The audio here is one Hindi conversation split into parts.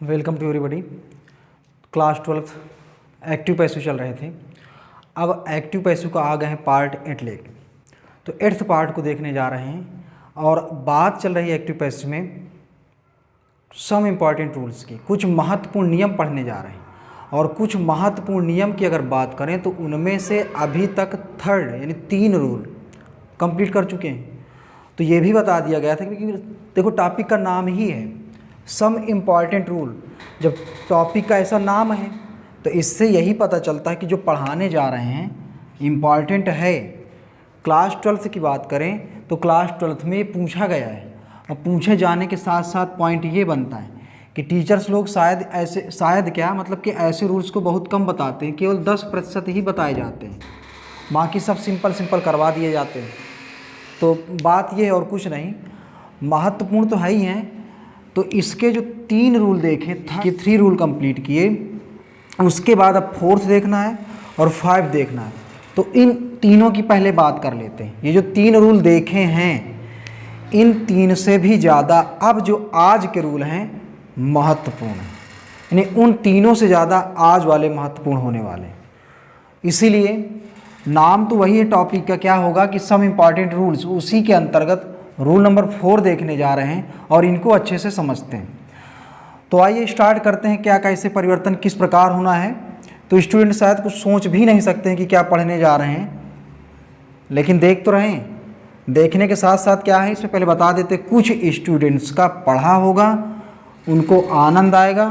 Welcome to everybody. Class 12 active passive चल रहे थे। अब एक्टिव पैसिव का आ गए हैं पार्ट 8 लेके, तो 8th पार्ट को देखने जा रहे हैं और बात चल रही है एक्टिव पैसिव में सम इम्पॉर्टेंट रूल्स की। कुछ महत्वपूर्ण नियम पढ़ने जा रहे हैं और कुछ महत्वपूर्ण नियम की अगर बात करें तो उनमें से अभी तक 3rd यानी 3 रूल कंप्लीट कर चुके हैं। तो ये भी बता दिया गया था कि देखो टॉपिक का नाम ही है सम इम्पॉर्टेंट रूल। जब टॉपिक का ऐसा नाम है तो इससे यही पता चलता है कि जो पढ़ाने जा रहे हैं इम्पॉर्टेंट है। क्लास 12 की बात करें तो क्लास 12 में पूछा गया है और पूछे जाने के साथ साथ पॉइंट ये बनता है कि टीचर्स लोग शायद क्या मतलब कि ऐसे रूल्स को बहुत कम बताते हैं, केवल 10% ही बताए जाते हैं, बाकी सब सिंपल करवा दिए जाते हैं। तो बात ये है और कुछ नहीं, महत्वपूर्ण तो है ही हैं। तो इसके जो 3 रूल देखे कि 3 रूल कंप्लीट किए, उसके बाद अब 4th देखना है और 5 देखना है। तो इन तीनों की पहले बात कर लेते हैं। ये जो 3 रूल देखे हैं इन 3 से भी ज़्यादा अब जो आज के रूल हैं महत्वपूर्ण हैं, यानी उन तीनों से ज़्यादा आज वाले महत्वपूर्ण होने वाले। इसीलिए नाम तो वही है टॉपिक का, क्या होगा कि सम इम्पॉर्टेंट रूल्स, उसी के अंतर्गत रूल नंबर 4 देखने जा रहे हैं और इनको अच्छे से समझते हैं। तो आइए स्टार्ट करते हैं। क्या कैसे परिवर्तन किस प्रकार होना है। तो स्टूडेंट शायद कुछ सोच भी नहीं सकते हैं कि क्या पढ़ने जा रहे हैं, लेकिन देख तो रहे हैं। देखने के साथ साथ क्या है, इसमें पहले बता देते, कुछ स्टूडेंट्स का पढ़ा होगा, उनको आनंद आएगा।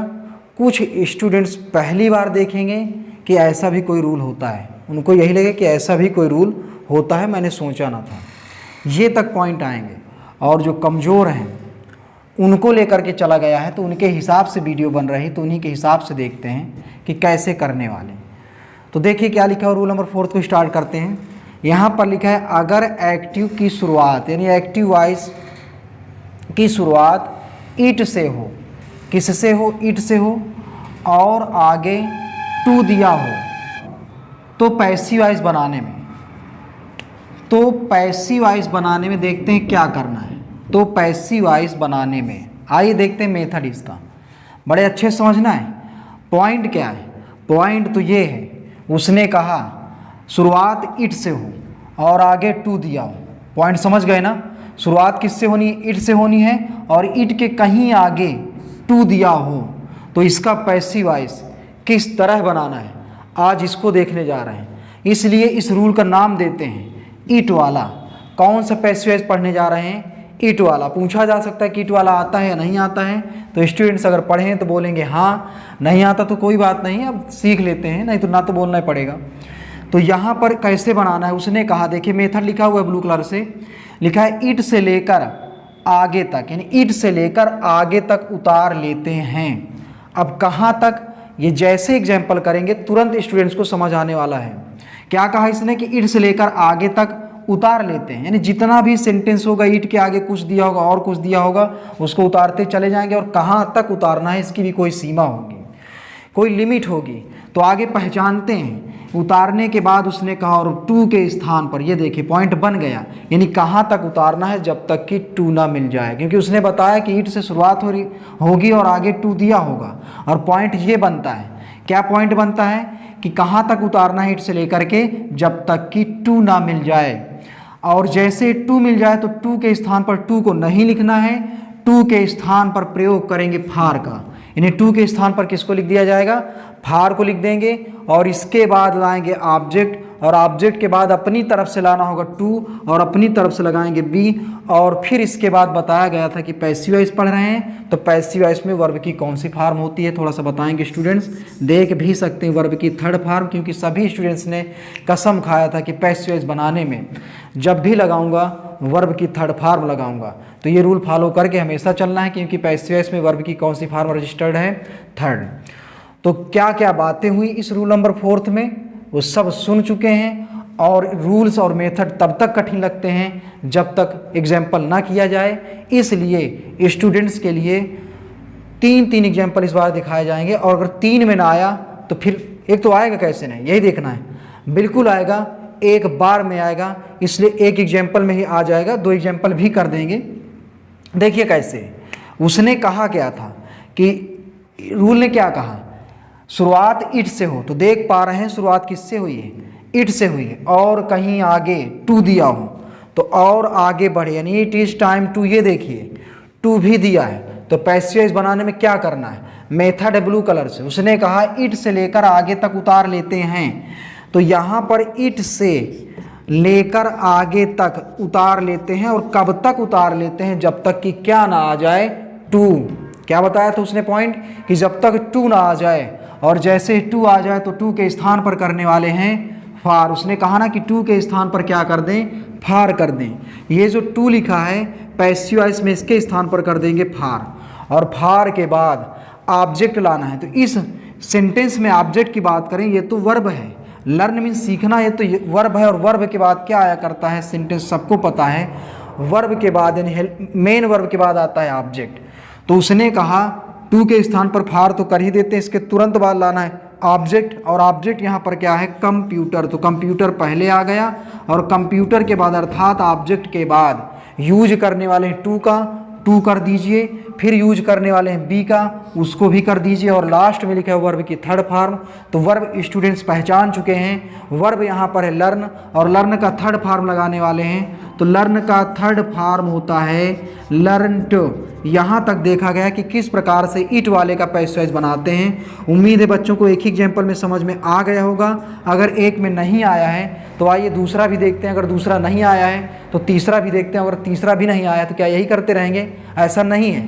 कुछ स्टूडेंट्स पहली बार देखेंगे कि ऐसा भी कोई रूल होता है, उनको यही लगे कि ऐसा भी कोई रूल होता है, मैंने सोचा ना था। ये तक पॉइंट आएंगे। और जो कमज़ोर हैं उनको लेकर के चला गया है, तो उनके हिसाब से वीडियो बन रही, तो उन्हीं के हिसाब से देखते हैं कि कैसे करने वाले। तो देखिए क्या लिखा है, रूल नंबर 4 को स्टार्ट करते हैं। यहाँ पर लिखा है अगर एक्टिव की शुरुआत यानी एक्टिव वॉइस की शुरुआत इट से हो, किससे हो, इट से हो, और आगे टू दिया हो, तो पैसिव वॉइस बनाने में देखते हैं क्या करना है। तो पैसिव वॉइस बनाने में आइए देखते हैं मेथड इसका, बड़े अच्छे समझना है। पॉइंट क्या है, पॉइंट तो ये है, उसने कहा शुरुआत इट से हो और आगे टू दिया हो। पॉइंट समझ गए ना, शुरुआत किससे होनी है, इट से होनी है, और इट के कहीं आगे टू दिया हो। तो इसका पैसिव वॉइस किस तरह बनाना है आज इसको देखने जा रहे हैं। इसलिए इस रूल का नाम देते हैं इट वाला। कौन सा पैसिव वॉइस पढ़ने जा रहे हैं, इट वाला। पूछा जा सकता है कि इट वाला आता है या नहीं आता है, तो स्टूडेंट्स अगर पढ़ें तो बोलेंगे हाँ, नहीं आता तो कोई बात नहीं, अब सीख लेते हैं, नहीं तो ना तो बोलना ही पड़ेगा। तो यहाँ पर कैसे बनाना है उसने कहा, देखिए मेथड लिखा हुआ है ब्लू कलर से, लिखा है इट से लेकर आगे तक, यानी इट से लेकर आगे तक उतार लेते हैं। अब कहाँ तक, ये जैसे एग्जाम्पल करेंगे तुरंत स्टूडेंट्स को समझ आने वाला है। क्या कहा इसने कि इट से लेकर आगे तक उतार लेते हैं, यानी जितना भी सेंटेंस होगा इट के आगे कुछ दिया होगा और कुछ दिया होगा उसको उतारते चले जाएंगे, और कहाँ तक उतारना है इसकी भी कोई सीमा होगी, कोई लिमिट होगी। तो आगे पहचानते हैं। उतारने के बाद उसने कहा और टू के स्थान पर, ये देखिए पॉइंट बन गया, यानी कहाँ तक उतारना है, जब तक कि टू ना मिल जाए, क्योंकि उसने बताया कि ईट से शुरुआत होगी और आगे टू दिया होगा। और पॉइंट ये बनता है, क्या पॉइंट बनता है कि कहाँ तक उतारना है ईट से लेकर के, जब तक कि टू ना मिल जाए। और जैसे टू मिल जाए तो टू के स्थान पर टू को नहीं लिखना है, टू के स्थान पर प्रयोग करेंगे फार का, यानी टू के स्थान पर किसको लिख दिया जाएगा, फार को लिख देंगे। और इसके बाद लाएंगे ऑब्जेक्ट, और ऑब्जेक्ट के बाद अपनी तरफ से लाना होगा टू, और अपनी तरफ से लगाएंगे बी। और फिर इसके बाद बताया गया था कि पैसिव वॉइस पढ़ रहे हैं, तो पैसिव वॉइस में वर्ब की कौन सी फार्म होती है थोड़ा सा बताएंगे स्टूडेंट्स। देख भी सकते हैं वर्ब की 3rd फार्म, क्योंकि सभी स्टूडेंट्स ने कसम खाया था कि पैसिव वॉइस बनाने में जब भी लगाऊंगा वर्ब की 3rd फार्म लगाऊंगा। तो ये रूल फॉलो करके हमेशा चलना है, क्योंकि पैसिव वॉइस में वर्ब की कौन सी फार्म रजिस्टर्ड है, 3rd। तो क्या क्या बातें हुई इस रूल नंबर 4 में वो सब सुन चुके हैं। और रूल्स और मेथड तब तक कठिन लगते हैं जब तक एग्जाम्पल ना किया जाए, इसलिए स्टूडेंट्स के लिए 3 एग्जाम्पल इस बार दिखाए जाएंगे। और अगर 3 में ना आया तो फिर एक तो आएगा कैसे नहीं, यही देखना है। बिल्कुल आएगा, एक बार में आएगा, इसलिए एक एग्जाम्पल में ही आ जाएगा, 2 एग्जाम्पल भी कर देंगे। देखिए कैसे, उसने कहा क्या था कि रूल ने क्या कहा, शुरुआत इट से हो, तो देख पा रहे हैं शुरुआत किससे हुई है, इट से हुई है, और कहीं आगे टू दिया हो तो और आगे बढ़े, यानी इट इज टाइम टू, ये देखिए टू भी दिया है, तो पैसिव वॉइस बनाने में क्या करना है, मेथड है ब्लू कलर से, उसने कहा इट से लेकर आगे तक उतार लेते हैं, तो यहाँ पर इट से लेकर आगे तक उतार लेते हैं, और कब तक उतार लेते हैं, जब तक कि क्या ना आ जाए, टू। क्या बताया था उसने पॉइंट, कि जब तक टू ना आ जाए, और जैसे टू आ जाए तो टू के स्थान पर करने वाले हैं फार। उसने कहा ना कि टू के स्थान पर क्या कर दें, फार कर दें। ये जो टू लिखा है पैसिव वॉइस में, इसके स्थान पर कर देंगे फार, और फार के बाद ऑब्जेक्ट लाना है। तो इस सेंटेंस में ऑब्जेक्ट की बात करें, ये तो वर्ब है, लर्न मीन सीखना, ये तो वर्ब है, और वर्ब के बाद क्या आया करता है, सेंटेंस सबको पता है, वर्ब के बाद यानी मेन वर्ब के बाद आता है ऑब्जेक्ट। तो उसने कहा टू के स्थान पर फार तो कर ही देते हैं, इसके तुरंत बाद लाना है ऑब्जेक्ट, और ऑब्जेक्ट यहाँ पर क्या है, कंप्यूटर, तो कंप्यूटर पहले आ गया, और कंप्यूटर के बाद अर्थात ऑब्जेक्ट के बाद यूज करने वाले हैं टू का, टू कर दीजिए, फिर यूज करने वाले हैं बी का, उसको भी कर दीजिए, और लास्ट में लिखा है वर्ब की थर्ड फॉर्म। तो वर्ब स्टूडेंट्स पहचान चुके हैं, वर्ब यहाँ पर है लर्न, और लर्न का थर्ड फॉर्म लगाने वाले हैं, तो लर्न का थर्ड फॉर्म होता है लर्न टू। यहाँ तक देखा गया कि किस प्रकार से इट वाले का पैसिव वॉइस बनाते हैं। उम्मीद है बच्चों को एक ही एग्जाम्पल में समझ में आ गया होगा। अगर एक में नहीं आया है तो आइए दूसरा भी देखते हैं, अगर दूसरा नहीं आया है तो तीसरा भी देखते हैं, अगर तीसरा भी नहीं आया तो क्या यही करते रहेंगे, ऐसा नहीं है,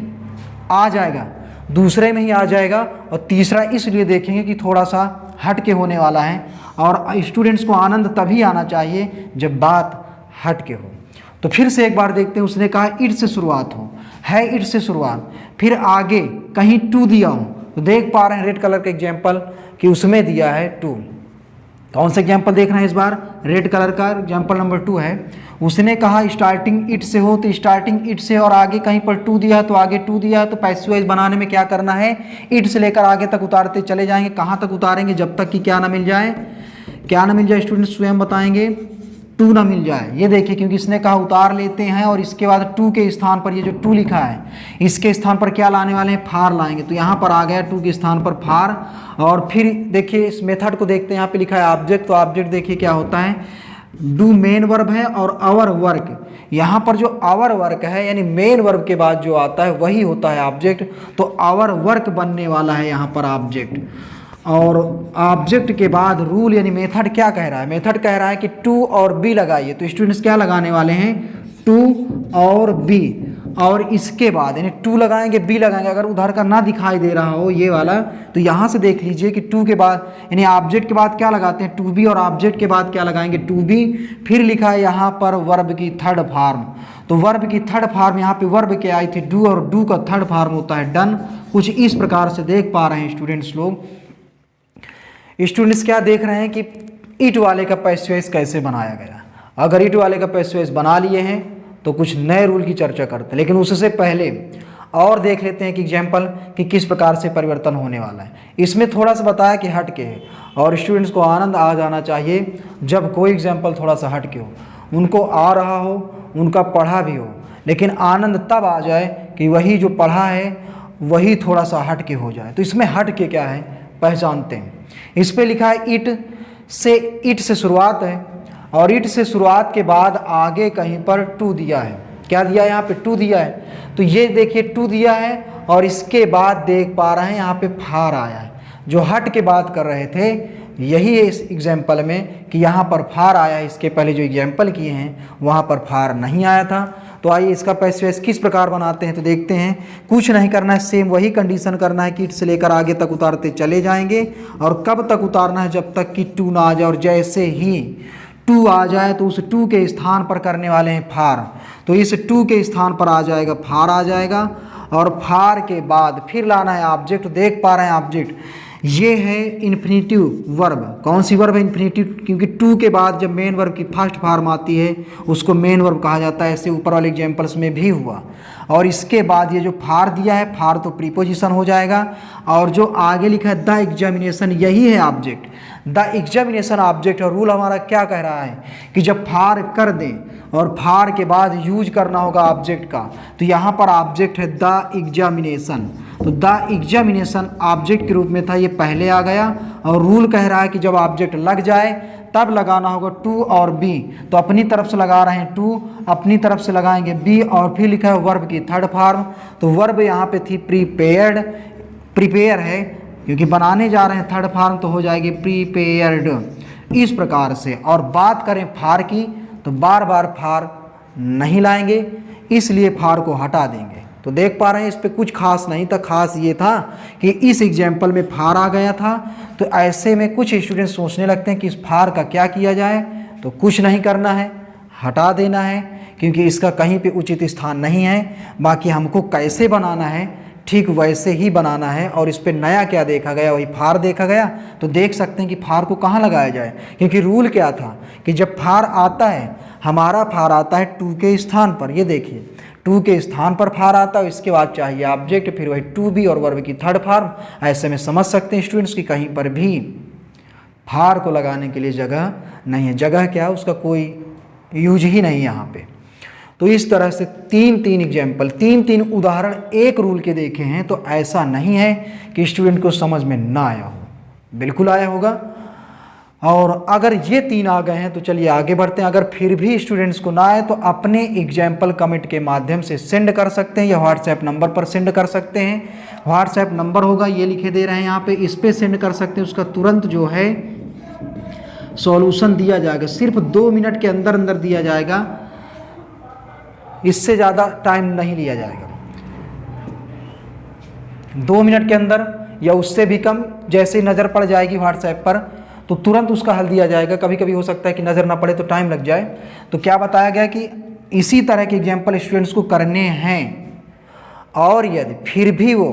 आ जाएगा, दूसरे में ही आ जाएगा, और तीसरा इसलिए देखेंगे कि थोड़ा सा हट के होने वाला है, और स्टूडेंट्स को आनंद तभी आना चाहिए जब बात हट के हो। तो फिर से एक बार देखते हैं, उसने कहा इट से शुरुआत हो, है इट से शुरुआत, फिर आगे कहीं टू दिया हो, तो देख पा रहे हैं रेड कलर का एग्जाम्पल कि उसमें दिया है टू। कौन सा एग्जाम्पल देख रहे हैं इस बार, रेड कलर का एग्जाम्पल नंबर 2 है। उसने कहा स्टार्टिंग इट से हो, तो स्टार्टिंग इट से और आगे कहीं पर टू दिया है तो आगे टू दिया है, तो पैसिव वॉइस बनाने में क्या करना है, इट से लेकर आगे तक उतारते चले जाएंगे। कहाँ तक उतारेंगे, जब तक कि क्या ना मिल जाए, क्या ना मिल जाए, स्टूडेंट्स स्वयं बताएंगे, टू ना मिल जाए। ये देखिए क्योंकि इसने कहा उतार लेते हैं, और इसके बाद टू के स्थान पर ये जो टू लिखा है इसके स्थान पर क्या लाने वाले हैं, फार लाएंगे। तो यहाँ पर आ गया टू के स्थान पर फार, और फिर देखिए इस मेथड को देखते हैं, यहाँ पे लिखा है ऑब्जेक्ट, तो ऑब्जेक्ट देखिए क्या होता है, डू मेन वर्ब है, और आवर वर्क, यहाँ पर जो आवर वर्क है यानी मेन वर्ब के बाद जो आता है वही होता है ऑब्जेक्ट, तो आवर वर्क बनने वाला है यहाँ पर ऑब्जेक्ट। और ऑब्जेक्ट के बाद रूल यानी मेथड क्या कह रहा है, मेथड कह रहा है कि टू और बी लगाइए, तो स्टूडेंट्स क्या लगाने वाले हैं, टू और बी, और इसके बाद यानी टू लगाएंगे बी लगाएंगे। अगर उधर का ना दिखाई दे रहा हो ये वाला, तो यहाँ से देख लीजिए कि टू के बाद यानी ऑब्जेक्ट के बाद क्या लगाते हैं, टू बी, और ऑब्जेक्ट के बाद क्या लगाएंगे, टू बी। फिर लिखा है यहाँ पर वर्ब की थर्ड फॉर्म, तो वर्ब की थर्ड फॉर्म यहाँ पे वर्ब के आई थी डू, और डू का थर्ड फॉर्म होता है डन। कुछ इस प्रकार से देख पा रहे हैं स्टूडेंट्स लोग। स्टूडेंट्स क्या देख रहे हैं कि इट वाले का पैसिव वॉइस कैसे बनाया गया। अगर इट वाले का पैसिव वॉइस बना लिए हैं तो कुछ नए रूल की चर्चा करते हैं, लेकिन उससे पहले और देख लेते हैं कि एग्जाम्पल कि किस प्रकार से परिवर्तन होने वाला है। इसमें थोड़ा सा बताया कि हट के है, और स्टूडेंट्स को आनंद आ जाना चाहिए जब कोई एग्जाम्पल थोड़ा सा हट के हो, उनको आ रहा हो, उनका पढ़ा भी हो, लेकिन आनंद तब आ जाए कि वही जो पढ़ा है वही थोड़ा सा हट के हो जाए। तो इसमें हट के क्या है पहचानते हैं। इस पे लिखा है इट से शुरुआत है, और इट से शुरुआत के बाद आगे कहीं पर टू दिया है। क्या दिया है यहाँ पे, टू दिया है, तो ये देखिए टू दिया है, और इसके बाद देख पा रहे हैं यहाँ पे फार आया है। जो हट के बात कर रहे थे यही है इस एग्जाम्पल में कि यहाँ पर फार आया है। इसके पहले जो एग्जाम्पल किए हैं वहाँ पर फार नहीं आया था। तो आइए इसका पैसिव वॉइस किस प्रकार बनाते हैं तो देखते हैं। कुछ नहीं करना है, सेम वही कंडीशन करना है कि इट से लेकर आगे तक उतारते चले जाएंगे, और कब तक उतारना है, जब तक कि टू ना आ जाए, और जैसे ही टू आ जाए तो उस टू के स्थान पर करने वाले हैं फार, तो इस टू के स्थान पर आ जाएगा फार आ जाएगा, और फार के बाद फिर लाना है ऑब्जेक्ट। देख पा रहे हैं ऑब्जेक्ट ये है इन्फिनेटिव वर्ब। कौन सी वर्ब है, इन्फिनेटिव, क्योंकि टू के बाद जब मेन वर्ब की फर्स्ट फॉर्म आती है उसको मेन वर्ब कहा जाता है। ऐसे ऊपर वाले एग्जाम्पल्स में भी हुआ। और इसके बाद ये जो फार दिया है, फार तो प्रीपोजिशन हो जाएगा, और जो आगे लिखा है द एग्जामिनेशन, यही है ऑब्जेक्ट। द एग्जामिनेशन ऑब्जेक्ट, और रूल हमारा क्या कह रहा है कि जब फार कर दें और फार के बाद यूज करना होगा ऑब्जेक्ट का, तो यहाँ पर ऑब्जेक्ट है द एग्जामिनेशन, तो द एग्जामिनेशन ऑब्जेक्ट के रूप में था, ये पहले आ गया। और रूल कह रहा है कि जब ऑब्जेक्ट लग जाए तब लगाना होगा टू और बी, तो अपनी तरफ से लगा रहे हैं टू, अपनी तरफ से लगाएंगे बी, और फिर लिखा है वर्ब की थर्ड फॉर्म, तो वर्ब यहाँ पे थी प्रीपेयर्ड, प्रिपेयर है क्योंकि बनाने जा रहे हैं थर्ड फॉर्म, तो हो जाएगी प्रीपेयर्ड इस प्रकार से। और बात करें फार की तो बार बार फार नहीं लाएंगे, इसलिए फार को हटा देंगे। तो देख पा रहे हैं इस पे कुछ खास नहीं था, खास ये था कि इस एग्जाम्पल में फार आ गया था। तो ऐसे में कुछ स्टूडेंट सोचने लगते हैं कि इस फार का क्या किया जाए, तो कुछ नहीं करना है, हटा देना है, क्योंकि इसका कहीं पे उचित स्थान नहीं है। बाकी हमको कैसे बनाना है ठीक वैसे ही बनाना है, और इस पे नया क्या देखा गया, वही फार देखा गया। तो देख सकते हैं कि फार को कहाँ लगाया जाए, क्योंकि रूल क्या था कि जब फार आता है, हमारा फार आता है टू के स्थान पर, ये देखिए टू के स्थान पर फार आता है, इसके बाद चाहिए ऑब्जेक्ट, फिर वही टू बी और वर्ब की थर्ड फॉर्म। ऐसे में समझ सकते हैं स्टूडेंट्स कि कहीं पर भी फार को लगाने के लिए जगह नहीं है। जगह क्या है, उसका कोई यूज ही नहीं यहाँ पे। तो इस तरह से तीन एग्जाम्पल, तीन उदाहरण एक रूल के देखे हैं। तो ऐसा नहीं है कि स्टूडेंट को समझ में ना आया हो, बिल्कुल आया होगा। और अगर ये तीन आ गए हैं तो चलिए आगे बढ़ते हैं। अगर फिर भी स्टूडेंट्स को ना आए तो अपने एग्जाम्पल कमेंट के माध्यम से सेंड कर सकते हैं, या व्हाट्सएप नंबर पर सेंड कर सकते हैं। व्हाट्सएप नंबर होगा, ये लिखे दे रहे हैं यहाँ पे, इस पर सेंड कर सकते हैं। उसका तुरंत जो है सॉल्यूशन दिया जाएगा, सिर्फ 2 मिनट के अंदर अंदर दिया जाएगा, इससे ज़्यादा टाइम नहीं लिया जाएगा। 2 मिनट के अंदर या उससे भी कम, जैसे ही नज़र पड़ जाएगी व्हाट्सएप पर तो तुरंत उसका हल दिया जाएगा। कभी कभी हो सकता है कि नज़र ना पड़े तो टाइम लग जाए। तो क्या बताया गया कि इसी तरह के एग्जाम्पल स्टूडेंट्स को करने हैं, और यदि फिर भी वो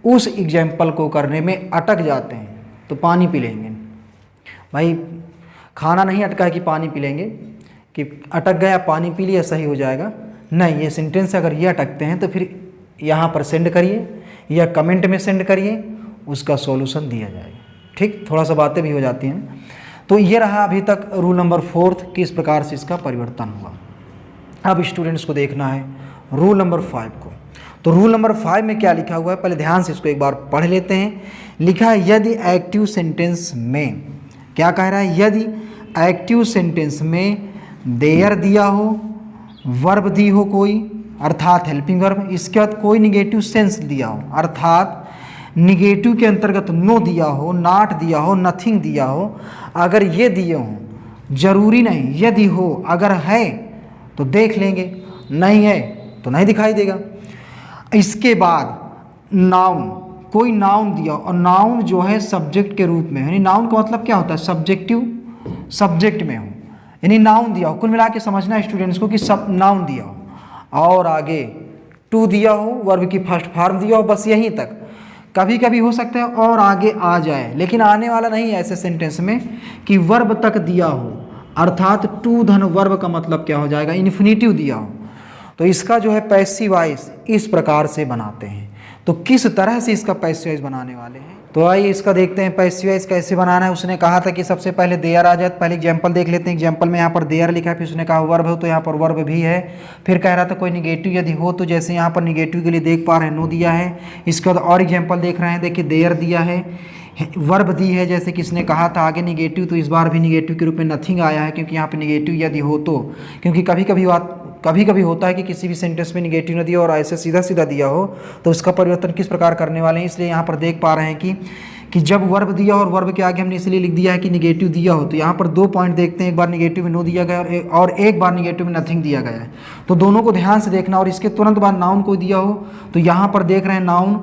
उस एग्जाम्पल को करने में अटक जाते हैं तो पानी पी लेंगे। भाई खाना नहीं अटका है कि पानी पी लेंगे, कि अटक गया पानी पी लिया सही हो जाएगा, नहीं। ये सेंटेंस अगर ये अटकते हैं तो फिर यहाँ पर सेंड करिए या कमेंट में सेंड करिए, उसका सॉल्यूशन दिया जाएगा। ठीक, थोड़ा सा बातें भी हो जाती हैं। तो ये रहा अभी तक रूल नंबर 4 किस प्रकार से इसका परिवर्तन हुआ। अब स्टूडेंट्स को देखना है रूल नंबर 5 को। तो रूल नंबर 5 में क्या लिखा हुआ है, पहले ध्यान से इसको एक बार पढ़ लेते हैं। लिखा है यदि एक्टिव सेंटेंस में, क्या कह रहा है, यदि एक्टिव सेंटेंस में देयर दिया हो, वर्ब दी हो कोई, अर्थात हेल्पिंग वर्ब, इसके बाद कोई निगेटिव सेंस दिया हो, अर्थात निगेटिव के अंतर्गत नो दिया हो, नॉट दिया हो, नथिंग दिया हो, अगर ये दिए हों, जरूरी नहीं, यदि हो, अगर है तो देख लेंगे, नहीं है तो नहीं दिखाई देगा। इसके बाद नाउन, कोई नाउन दिया, और नाउन जो है सब्जेक्ट के रूप में, यानी नाउन का मतलब क्या होता है, सब्जेक्टिव, सब्जेक्ट में हो, यानी नाउन दिया हो। कुल मिला के समझना है स्टूडेंट्स को कि सब नाउन दिया हो, और आगे टू दिया हो, वर्ब की फर्स्ट फॉर्म दिया हो, बस यहीं तक। कभी कभी हो सकता है और आगे आ जाए, लेकिन आने वाला नहीं है ऐसे सेंटेंस में कि वर्ब तक दिया हो, अर्थात टू धन वर्ब का मतलब क्या हो जाएगा, इन्फिनिटिव दिया हो। तो इसका जो है पैसिव वॉइस इस प्रकार से बनाते हैं। तो किस तरह से इसका पैसिव वॉइस बनाने वाले हैं, तो आइए इसका देखते हैं पैसिव वॉइस कैसे बनाना है। उसने कहा था कि सबसे पहले देयर आ जाए, पहले एग्जांपल देख लेते हैं। एग्जांपल में यहाँ पर देयर लिखा है, फिर उसने कहा वर्ब हो, तो यहाँ पर वर्ब भी है। फिर कह रहा था कोई निगेटिव यदि हो, तो जैसे यहाँ पर निगेटिव के लिए देख पा रहे हैं नो दिया है। इसके बाद और एग्जाम्पल देख रहे हैं, देखिए देयर दिया है, वर्ब दी है, जैसे किसने कहा था आगे निगेटिव, तो इस बार भी निगेटिव के रूप में नथिंग आया है, क्योंकि यहाँ पे निगेटिव यदि हो तो, क्योंकि कभी कभी होता है कि किसी भी सेंटेंस में निगेटिव न दिया और ऐसे सीधा सीधा दिया हो, तो उसका परिवर्तन किस प्रकार करने वाले हैं। इसलिए यहाँ पर देख पा रहे हैं कि जब वर्ब दिया और वर्ब के आगे हमने इसलिए लिख दिया है कि निगेटिव दिया हो, तो यहाँ पर 2 पॉइंट देखते हैं, एक बार निगेटिव में नो दिया गया और एक बार निगेटिव में नथिंग दिया गया है। तो दोनों को ध्यान से देखना। और इसके तुरंत बाद नाउन को दिया हो, तो यहाँ पर देख रहे हैं नाउन,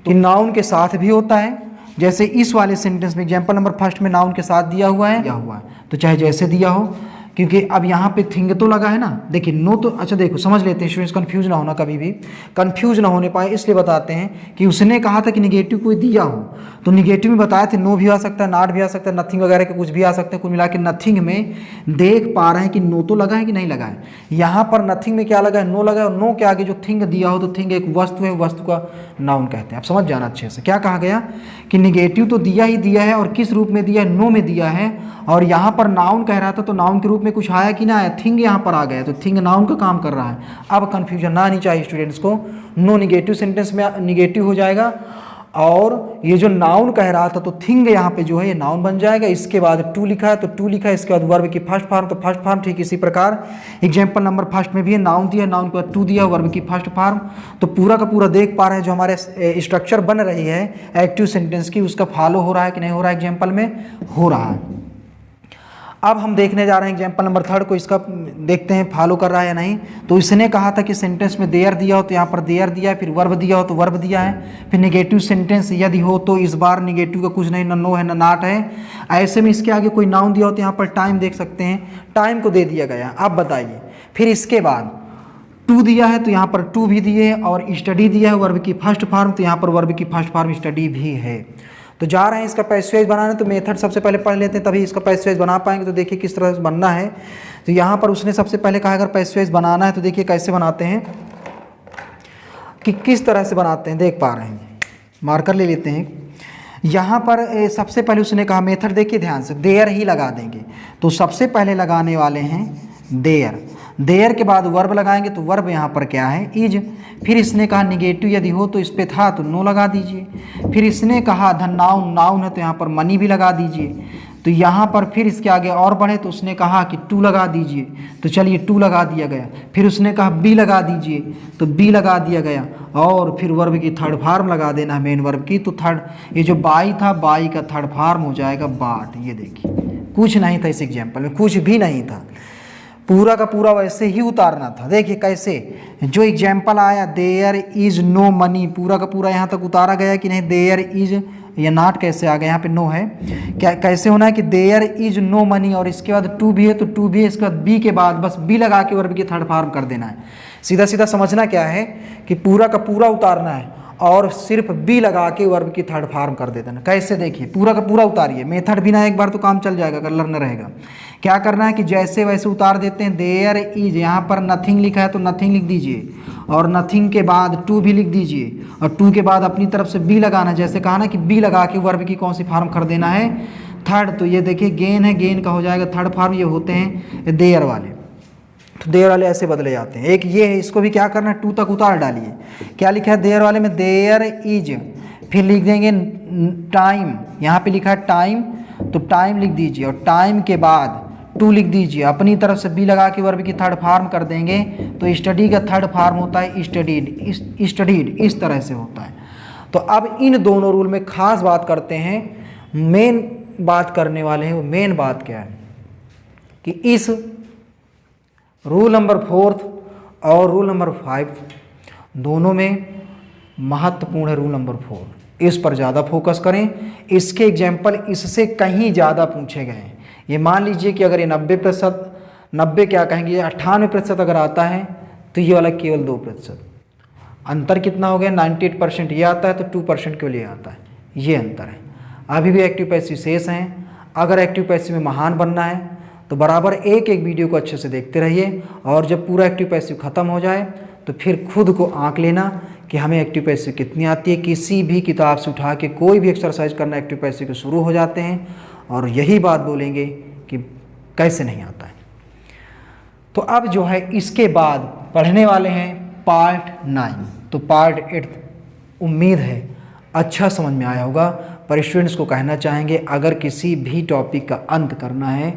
तो नाउन के साथ भी होता है, जैसे इस वाले सेंटेंस में एग्जाम्पल नंबर 1 में नाउन के साथ दिया हुआ है, तो चाहे जैसे दिया हो, क्योंकि अब यहाँ पे थिंग तो लगा है ना, देखिए नो तो, अच्छा देखो समझ लेते हैं स्टूडेंट्स, कंफ्यूज ना होना, कभी भी कंफ्यूज ना होने पाए इसलिए बताते हैं कि उसने कहा था कि निगेटिव कोई दिया हो, तो निगेटिव में बताए थे नो भी आ सकता है, नॉट भी आ सकता है, नथिंग वगैरह के कुछ भी आ सकते हैं। कुल मिला के नथिंग में देख पा रहे हैं कि नो तो लगा है कि नहीं लगा है। यहाँ पर नथिंग में क्या लगा है, नो लगा है, और नो के आगे जो थिंग दिया हो तो थिंग एक वस्तु है, वस्तु का नाउन कहते हैं। आप समझ जाना अच्छे से, क्या कहा गया कि निगेटिव तो दिया ही दिया है, और किस रूप में दिया है, नो में दिया है, और यहाँ पर नाउन कह रहा था तो नाउन के रूप में कुछ आया कि ना आया, थिंग यहाँ पर आ गया, तो थिंग नाउन का काम कर रहा है। अब कंफ्यूजन ना आनी चाहिए स्टूडेंट्स को, नो निगेटिव सेंटेंस में निगेटिव हो जाएगा, और ये जो नाउन कह रहा था तो थिंग यहाँ पे जो है ये नाउन बन जाएगा। इसके बाद टू लिखा है तो टू लिखा है, इसके बाद वर्ब की फर्स्ट फॉर्म तो फर्स्ट फॉर्म। ठीक इसी प्रकार एग्जाम्पल नंबर फर्स्ट में भी है, नाउन दिया, नाउन के बाद टू दिया, वर्ब की फर्स्ट फॉर्म। तो पूरा का पूरा देख पा रहे हैं जो हमारे स्ट्रक्चर बन रही है एक्टिव सेंटेंस की, उसका फॉलो हो रहा है कि नहीं हो रहा है, एग्जाम्पल में हो रहा है। अब हम देखने जा रहे हैं एग्जाम्पल नंबर थर्ड को, इसका देखते हैं फॉलो कर रहा है या नहीं। तो इसने कहा था कि सेंटेंस में देयर दिया हो तो यहाँ पर देयर दिया है, फिर वर्ब दिया हो तो वर्ब दिया है, फिर नेगेटिव सेंटेंस यदि हो तो इस बार नेगेटिव का कुछ नहीं, ना नो है ना नॉट है। ऐसे में इसके आगे कोई नाउन दिया हो तो यहाँ पर टाइम देख सकते हैं, टाइम को दे दिया गया। अब बताइए, फिर इसके बाद टू दिया है तो यहाँ पर टू भी दिए, और स्टडी दिया है वर्ब की फर्स्ट फॉर्म, तो यहाँ पर वर्ब की फर्स्ट फॉर्म स्टडी भी है। तो जा रहे हैं इसका पैसिव वॉइस बनाने, तो मेथड सबसे पहले पढ़ लेते हैं तभी इसका पैसिव वॉइस बना पाएंगे। तो देखिए किस तरह से बनना है। तो यहाँ पर उसने सबसे पहले कहा अगर पैसिव वॉइस बनाना है तो देखिए कैसे बनाते हैं, कि किस तरह से बनाते हैं, देख पा रहे हैं, मार्कर ले लेते हैं। यहाँ पर सबसे पहले उसने कहा मेथड देखिए ध्यान से, देयर ही लगा देंगे। तो सबसे पहले लगाने वाले हैं देयर, देयर के बाद वर्ब लगाएंगे तो वर्ब यहाँ पर क्या है, इज। फिर इसने कहा निगेटिव यदि हो तो इस पे था तो नो लगा दीजिए। फिर इसने कहा ध नाउन, नाउन है तो यहाँ पर मनी भी लगा दीजिए। तो यहाँ पर फिर इसके आगे और बढ़े तो उसने कहा कि टू लगा दीजिए, तो चलिए टू लगा दिया गया। फिर उसने कहा बी लगा दीजिए, तो बी लगा दिया गया। और फिर वर्ब की थर्ड फॉर्म लगा देना है, मेन वर्ब की। तो थर्ड, ये जो बाई था, बाई का थर्ड फॉर्म हो जाएगा बाट। ये देखिए कुछ नहीं था इस एग्जाम्पल में, कुछ भी नहीं था, पूरा का पूरा वैसे ही उतारना था। देखिए कैसे जो एग्जाम्पल आया, देयर इज नो मनी, पूरा का पूरा यहाँ तक उतारा गया कि नहीं, देयर इज, या नॉट कैसे आ गया, यहाँ पे नो है, क्या कैसे होना है कि देयर इज नो मनी, और इसके बाद टू भी है तो टू भी है, इसके बाद बी के बाद बस बी लगा के वर्ब की थर्ड फॉर्म कर देना है। सीधा सीधा समझना क्या है कि पूरा का पूरा उतारना है और सिर्फ बी लगा के वर्ब की थर्ड फॉर्म कर देते हैं। कैसे देखिए, पूरा का पूरा उतारिए, मेथड भी ना एक बार तो काम चल जाएगा अगर लर्नर रहेगा। क्या करना है कि जैसे वैसे उतार देते हैं। देयर इज, यहाँ पर नथिंग लिखा है तो नथिंग लिख दीजिए, और नथिंग के बाद टू भी लिख दीजिए, और टू के बाद अपनी तरफ से बी लगाना, जैसे कहा ना कि बी लगा के वर्ब की कौन सी फॉर्म कर देना है, थर्ड। तो ये देखिए गेन है, गेन का हो जाएगा थर्ड फॉर्म, ये होते हैं देयर वाले। तो देयर वाले ऐसे बदले जाते हैं। एक ये है, इसको भी क्या करना है, टू तक उतार डालिए। क्या लिखा है देयर वाले में, देयर इज, फिर लिख देंगे टाइम, यहाँ पे लिखा है टाइम तो टाइम लिख दीजिए, और टाइम के बाद टू लिख दीजिए, अपनी तरफ से बी लगा के वर्ब की थर्ड फॉर्म कर देंगे। तो स्टडी का थर्ड फॉर्म होता है स्टडीड, स्टडीड इस तरह से होता है। तो अब इन दोनों रूल में खास बात करते हैं, मेन बात करने वाले हैं। वो मेन बात क्या है कि इस रूल नंबर 4 और रूल नंबर 5 दोनों में महत्वपूर्ण है रूल नंबर 4, इस पर ज़्यादा फोकस करें। इसके एग्जाम्पल इससे कहीं ज़्यादा पूछे गए हैं। ये मान लीजिए कि अगर ये 90%, 90 क्या कहेंगे, 98% अगर आता है तो ये वाला केवल 2%। अंतर कितना हो गया, 98% ये आता है तो 2% केवल ये आता है, ये अंतर है। अभी भी एक्टिव पैसिव शेष हैं। अगर एक्टिव पैसिव में महान बनना है तो बराबर एक एक वीडियो को अच्छे से देखते रहिए, और जब पूरा एक्टिव पैसिव ख़त्म हो जाए तो फिर खुद को आंक लेना कि हमें एक्टिव पैसिव कितनी आती है। किसी भी किताब से उठा के कोई भी एक्सरसाइज करना एक्टिव पैसिव के शुरू हो जाते हैं, और यही बात बोलेंगे कि कैसे नहीं आता है। तो अब जो है इसके बाद पढ़ने वाले हैं पार्ट 9। तो पार्ट 8 उम्मीद है अच्छा समझ में आया होगा। पर स्टूडेंट्स को कहना चाहेंगे अगर किसी भी टॉपिक का अंत करना है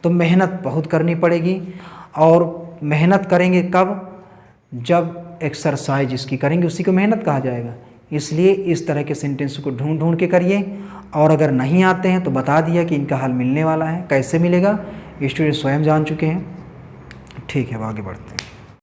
तो मेहनत बहुत करनी पड़ेगी, और मेहनत करेंगे कब, जब एक्सरसाइज इसकी करेंगे उसी को मेहनत कहा जाएगा। इसलिए इस तरह के सेंटेंस को ढूंढ ढूंढ के करिए, और अगर नहीं आते हैं तो बता दिया कि इनका हल मिलने वाला है। कैसे मिलेगा स्टूडेंट स्वयं जान चुके हैं। ठीक है, अब आगे बढ़ते हैं।